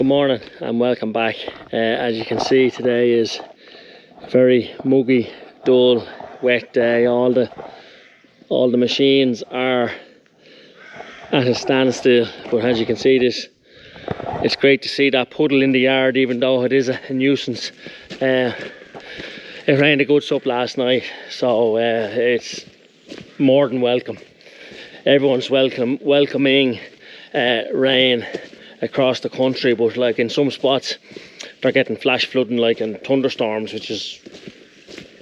morning and welcome back. As you can see, today is a very muggy, dull, wet day. All the machines are at a standstill, but as you can see, it's great to see that puddle in the yard, even though it is a nuisance. It rained a good sup last night, so it's more than welcome. Everyone's welcoming rain across the country, but like in some spots they're getting flash flooding like in thunderstorms, which is,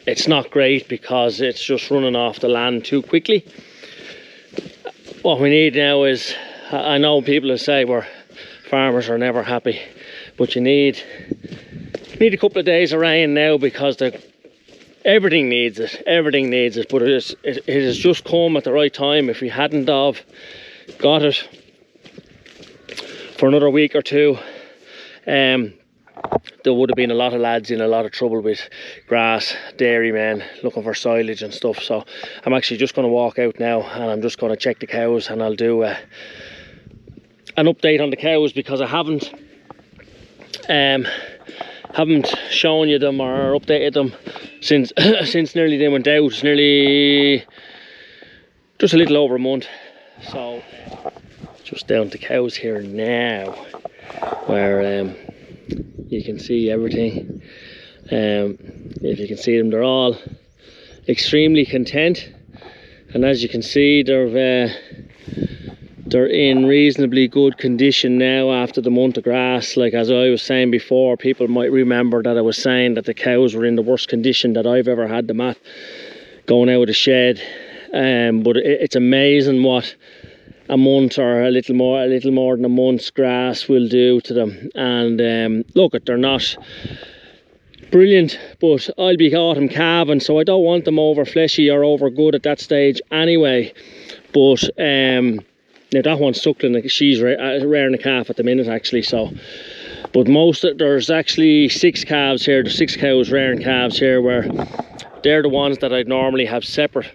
it's not great because it's just running off the land too quickly. What we need now is, I know people will say farmers are never happy, but you need a couple of days of rain now because everything needs it, but it has just come at the right time. If we hadn't have got it for another week or two, there would have been a lot of lads in a lot of trouble with grass, dairymen looking for silage and stuff. So I'm actually just going to walk out now and I'm just going to check the cows, and I'll do an update on the cows because I haven't shown you them or updated them since nearly they went out. It's nearly just a little over a month. So just down to cows here now, where you can see everything. If you can see them, they're all extremely content, and as you can see, they're in reasonably good condition now after the month of grass. Like as I was saying before, people might remember that I was saying that the cows were in the worst condition that I've ever had them at going out of the shed. But it's amazing what a month or a little more than a month's grass will do to them. And look, they're not brilliant, but I'll be autumn calving, so I don't want them over fleshy or over good at that stage anyway. But now that one's suckling, she's rearing a calf at the minute actually. So, but there's actually 6 calves here. There's 6 cows rearing calves here, where they're the ones that I'd normally have separate.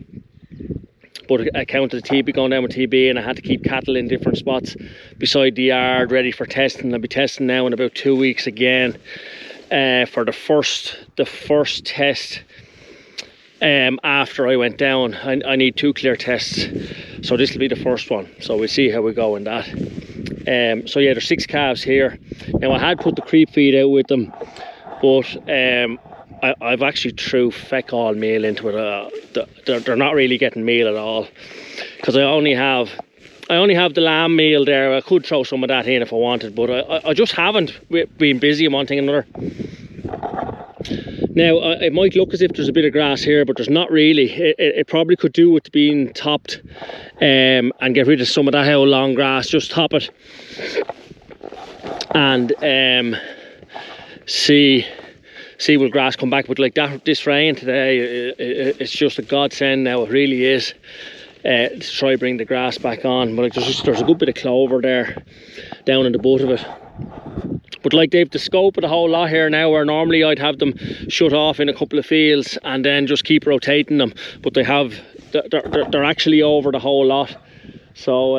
But I counted the TB, going down with TB, and I had to keep cattle in different spots beside the yard ready for testing. I'll be testing now in about 2 weeks again for the first test after I went down. I need 2 clear tests, so this will be the first one, so we'll see how we go in that. So yeah, there's 6 calves here. Now I had put the creep feed out with them, but I've actually threw feck all meal into it. They're not really getting meal at all, because I only have the lamb meal there. I could throw some of that in if I wanted, but I just haven't been busy on one thing and another. Now it might look as if there's a bit of grass here, but there's not really. It probably could do with being topped and get rid of some of that whole long grass. Just top it and see will grass come back. But like that, this rain today, it's just a godsend now. It really is, to try bring the grass back on. But like there's a good bit of clover there down in the butt of it. But like they've the scope of the whole lot here now, where normally I'd have them shut off in a couple of fields and then just keep rotating them. But they're actually over the whole lot. So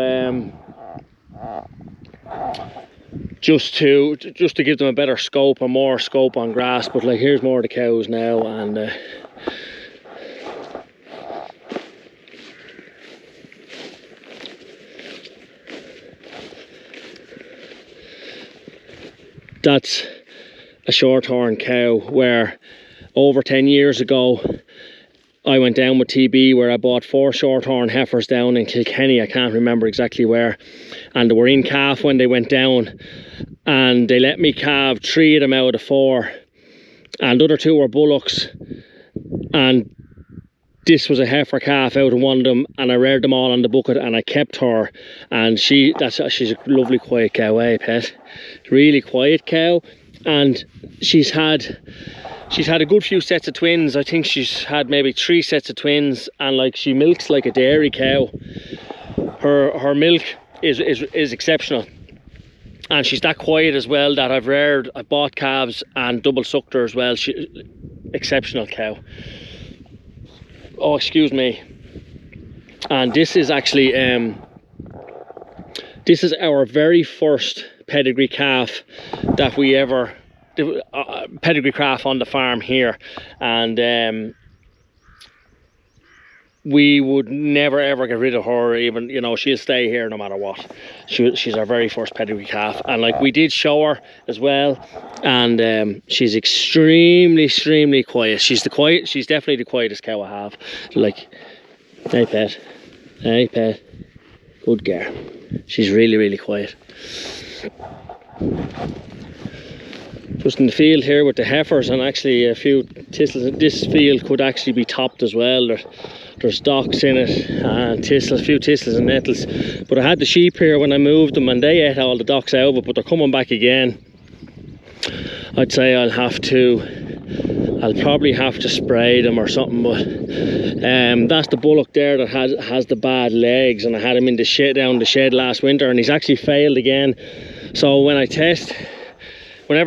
just to give them a better scope or more scope on grass. But like here's more of the cows now, and that's a short-horn cow, where over 10 years ago I went down with TB, where I bought 4 short-horn heifers down in Kilkenny. I can't remember exactly where, and they were in calf when they went down, and they let me calve 3 of them out of 4, and the other 2 were bullocks, and this was a heifer calf out of one of them, and I reared them all on the bucket, and I kept her. And she's a lovely quiet cow, pet? Really quiet cow. And she's had a good few sets of twins. I think she's had maybe 3 sets of twins, and like she milks like a dairy cow. Her milk is exceptional, and she's that quiet as well that I bought calves and double sucked her as well. Exceptional cow. Oh, excuse me. And this is actually this is our very first pedigree calf that we ever, pedigree calf on the farm here, and we would never ever get rid of her. Even, you know, she'll stay here no matter what. She's our very first pedigree calf, and like, we did show her as well, and she's extremely quiet. She's definitely the quietest cow I have. Like, hey pet, good girl. She's really quiet. Just in the field here with the heifers, and actually a few thistles. This field could actually be topped as well. There's docks in it, and thistles, a few thistles and nettles. But I had the sheep here when I moved them, and they ate all the docks out of it, but they're coming back again. I'd say I'll probably have to spray them or something, but that's the bullock there that has the bad legs, and I had him in the shed, down the shed last winter, and he's actually failed again. So whenever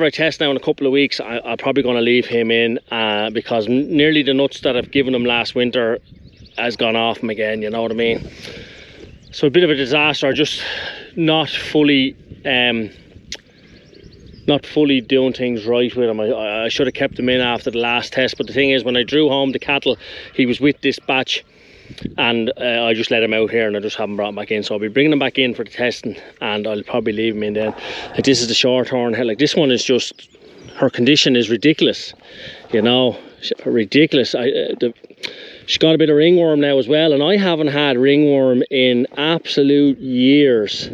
I test now in a couple of weeks, I'm probably going to leave him in, because nearly the nuts that I've given him last winter has gone off him again, you know what I mean? So a bit of a disaster, just not fully doing things right with him. I should have kept him in after the last test, but the thing is, when I drew home the cattle, he was with this batch, and I just let him out here, and I just haven't brought him back in. So I'll be bringing him back in for the testing, and I'll probably leave him in then. Like, this is the short-horn head. Like, this one is just, her condition is ridiculous, you know, ridiculous. She's got a bit of ringworm now as well, and I haven't had ringworm in absolute years.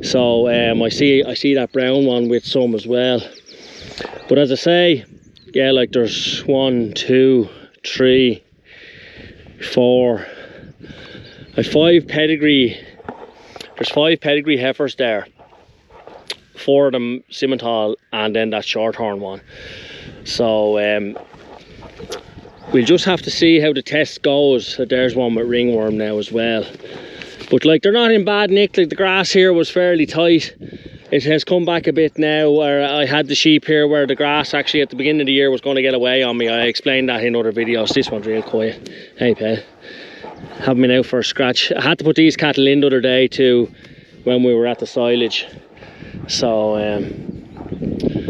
So I see that brown one with some as well. But as I say, yeah, like, there's 1, 2, 3, 4. I've 5 pedigree. There's 5 pedigree heifers there. 4 of them Simmental, and then that shorthorn one. So we'll just have to see how the test goes. There's one with ringworm now as well. But like, they're not in bad nick. Like, the grass here was fairly tight. It has come back a bit now, where I had the sheep here where the grass actually at the beginning of the year was going to get away on me. I explained that in other videos. This one's real quiet. Hey pet, having been out for a scratch. I had to put these cattle in the other day too, when we were at the silage. So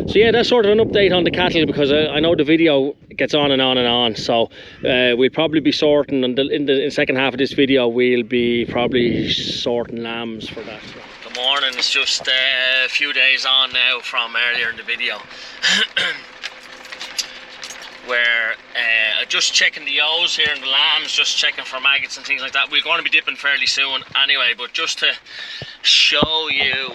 yeah, that's sort of an update on the cattle, because I know the video gets on and on and on. So we'll probably be sorting, and in the second half of this video we'll be probably sorting lambs for that. Good morning. It's just a few days on now from earlier in the video where just checking the ewes here and the lambs, just checking for maggots and things like that. We're going to be dipping fairly soon anyway, but just to show you,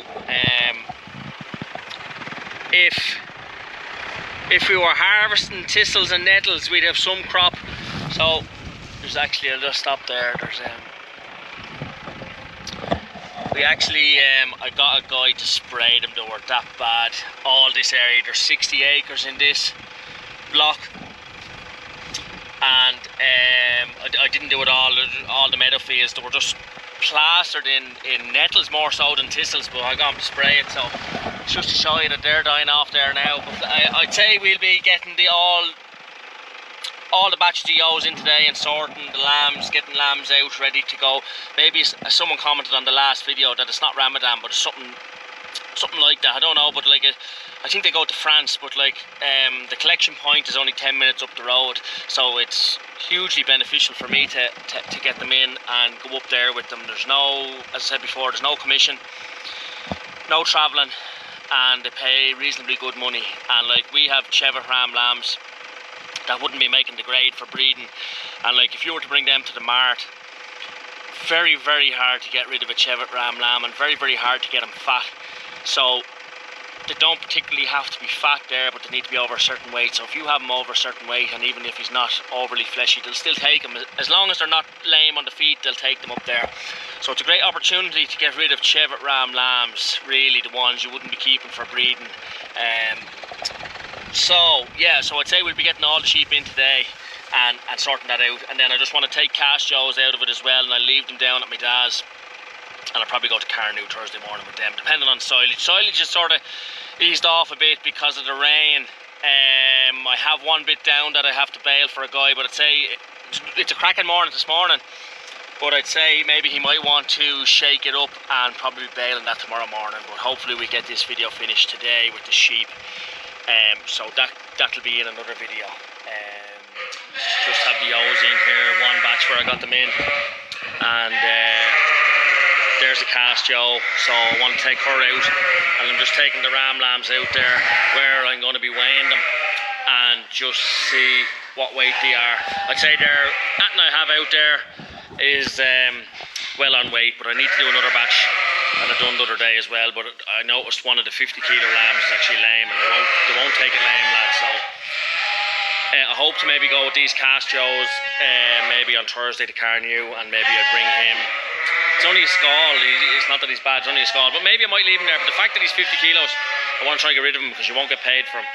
if we were harvesting thistles and nettles, we'd have some crop. So there's actually, I'll just stop there, there's we actually I got a guy to spray them. They were that bad. All this area, there's 60 acres in this block, and I didn't do it all the meadow fields. They were just plastered in nettles more so than thistles, but I got them to spray it. So it's just to show you that they're dying off there now. But I'd say we'll be getting all the batches of ewes in today and sorting the lambs, getting lambs out ready to go. Maybe someone commented on the last video that it's not Ramadan, but it's something like that. I don't know, but like I think they go to France, but like the collection point is only 10 minutes up the road, so it's hugely beneficial for me to get them in and go up there with them. There's no, as I said before, there's no commission, no travelling, and they pay reasonably good money. And like, we have Cheviot ram lambs that wouldn't be making the grade for breeding, and like, if you were to bring them to the mart, very hard to get rid of a Cheviot ram lamb, and very hard to get them fat. So they don't particularly have to be fat there, but they need to be over a certain weight. So if you have them over a certain weight, and even if he's not overly fleshy, they'll still take him. As long as they're not lame on the feet, they'll take them up there. So it's a great opportunity to get rid of Cheviot ram lambs, really the ones you wouldn't be keeping for breeding. So yeah, so I'd say we'll be getting all the sheep in today and sorting that out. And then I just want to take cast ewes out of it as well, and I'll leave them down at my dad's. And I'll probably go to Carnew Thursday morning with them, depending on silage. Silage is sort of eased off a bit because of the rain. I have one bit down that I have to bail for a guy, but I'd say it's a cracking morning this morning. But I'd say maybe he might want to shake it up and probably be baling that tomorrow morning. But hopefully we get this video finished today with the sheep. So that'll be in another video. Just have the ewes in here, one batch where I got them in, and there's a cast yow, so I want to take her out, and I'm just taking the ram lambs out there where I'm going to be weighing them and just see what weight they are. I'd say that I have out there is well on weight, but I need to do another batch that I done the other day as well. But I noticed one of the 50 kilo lambs is actually lame, and they won't take it lame, lads. So I hope to maybe go with these cast yows maybe on Thursday to Carnew, and maybe I'd bring him. It's only a skull, it's not that he's bad, it's only a skull, but maybe I might leave him there. But the fact that he's 50 kilos, I want to try and get rid of him because you won't get paid for him,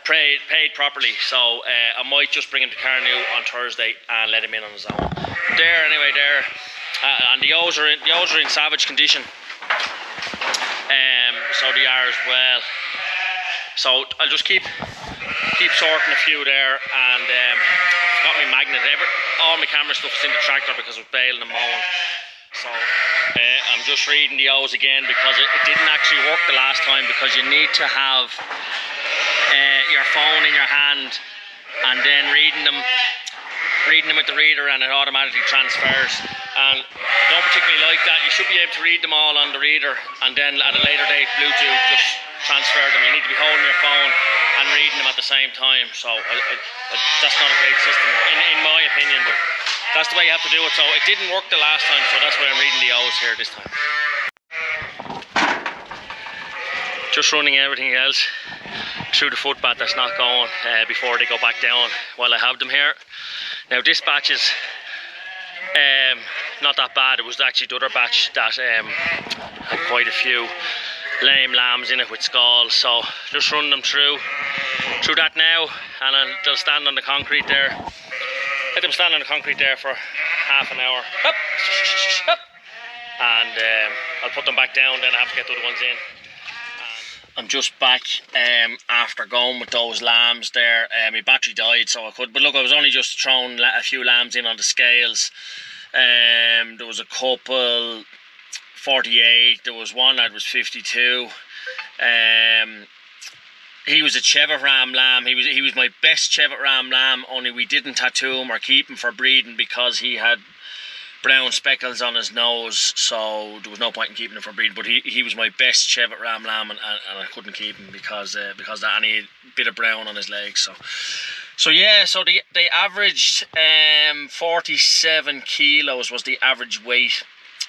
paid properly. So I might just bring him to Carnew on Thursday and let him in on his own. There, anyway, there, and the ewes are in savage condition. So they are as well. So I'll just keep sorting a few there, and got my magnet. All my camera stuff is in the tractor because I was baling and mowing. So I'm just reading the ewes again because it didn't actually work the last time, because you need to have your phone in your hand and then reading them with the reader, and it automatically transfers. And I don't particularly like that. You should be able to read them all on the reader, and then at a later date Bluetooth just transfer them. You need to be holding your phone and reading them at the same time. So that's not a great system in my opinion, but that's the way you have to do it. So it didn't work the last time, so that's why I'm reading the ewes here this time. Just running everything else through the footbath that's not going before they go back down while I have them here. Now this batch is not that bad. It was actually the other batch that had quite a few lame lambs in it with skulls. So just running them through that now, and then they'll stand on the concrete there. Let them stand on the concrete there for half an hour. Up, up. And I'll put them back down, then I have to get the other ones in. I'm just back after going with those lambs there. My battery died, so I could, but look, I was only just throwing a few lambs in on the scales. There was a couple 48, there was one that was 52. He was a Cheviot Ram lamb. He was my best Cheviot Ram lamb, only we didn't tattoo him or keep him for breeding because he had brown speckles on his nose, so there was no point in keeping him for breeding. But he was my best Cheviot Ram lamb, and I couldn't keep him because that any bit of brown on his legs. So yeah, so they averaged 47 kilos was the average weight,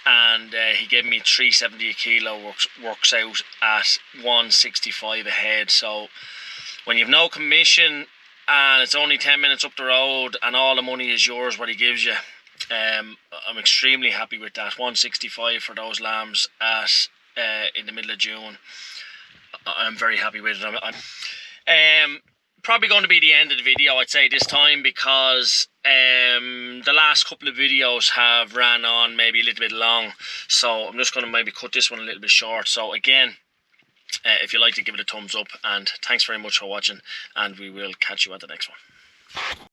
and he gave me 370 a kilo, works out at 165 a head. So when you've no commission and it's only 10 minutes up the road and all the money is yours what he gives you, I'm extremely happy with that. 165 for those lambs at in the middle of June. I'm very happy with it. I'm probably going to be the end of the video, I'd say, this time, because the last couple of videos have ran on maybe a little bit long, so I'm just going to maybe cut this one a little bit short. So again, if you like to give it a thumbs up, and thanks very much for watching, and we will catch you at the next one.